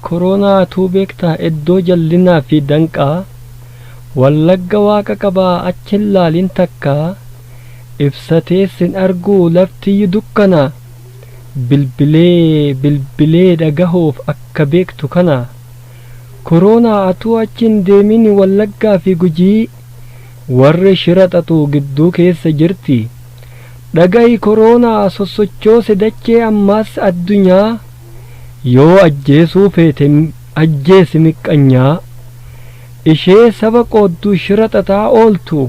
Koronaa tuu beektaa iddoo jallinaa fi danqaa wallagga waaqa qabaa achi hin laalin takkaa ibsateessin arguu laftiyyi dukkana bilbilee dhagahuuf akka beektu kana koronaa atuu achiin deemin wallaggaa fi gujii warri shira xaxuu gidduu keessa jirti dhagahi koronaa sossochoose dachee ammaas addunyaa yoo ajjeesuu feete ajjeesi miqqanyaa ishee saba qoodduu shira xaxaa ooltu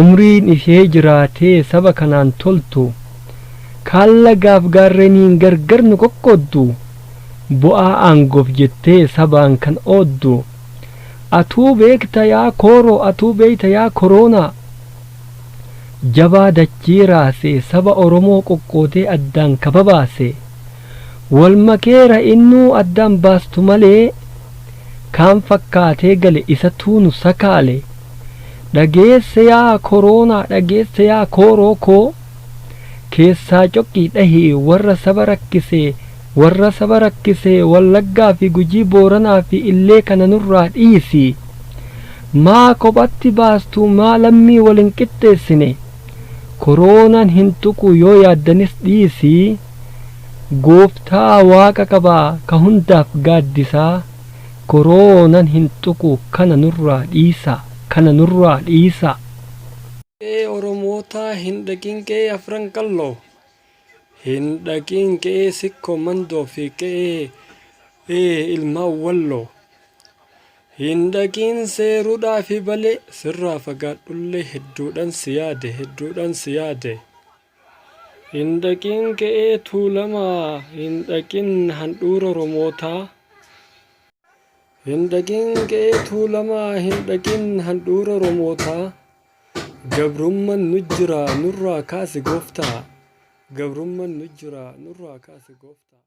umriin ishee jiraatee saba kanaan toltu kaallagaaf gaarreniin gargar nu qoqqooddu bu'aa aangoof jettee sabaan kan ooddu atuu beekta yaa kooroo atuu beeyta yaa koronaa jabaa dachii raase saba oromoo qoqqoodee addaan kababaase wal makeera innuu addaan baastu malee kaan fakkaatee gale isa tuunu sakaale dhageesse yaa koronaa dhageesse yaa kooroo koo keessaa coqqii dhahii warra saba rakkisee wallaggaa fi gujii booranaa fi illee kana nurraa dhiisi maa kophatti baastu maa lammii walin qixxeessine koronaan hin tuqu yoo yaaddanis dhiisii gooftaa waaqa qabaa ka hundaaf gaaddisaa koronaan hin tuqu kana nurraa dhiisa oromootaa hin dhaqin qe'ee afran qalloo hin dhaqin qe'ee sikkoo mandoo fi qe'ee ilmaan walloo hin dhaqin seeruudhaa fi balee sirraa fagaadhullee hedduudhaan si yaade hin dhaqin qe'ee tuulamaa hin dhaqin handhuura oromootaa hin dhaqin qe'ee tuulamaa hin dhaqin handhuura oromootaa gabrummaan nu jira nurraa kaasi gooftaa gabrummaan nu jira nurraa kaasi gooftaa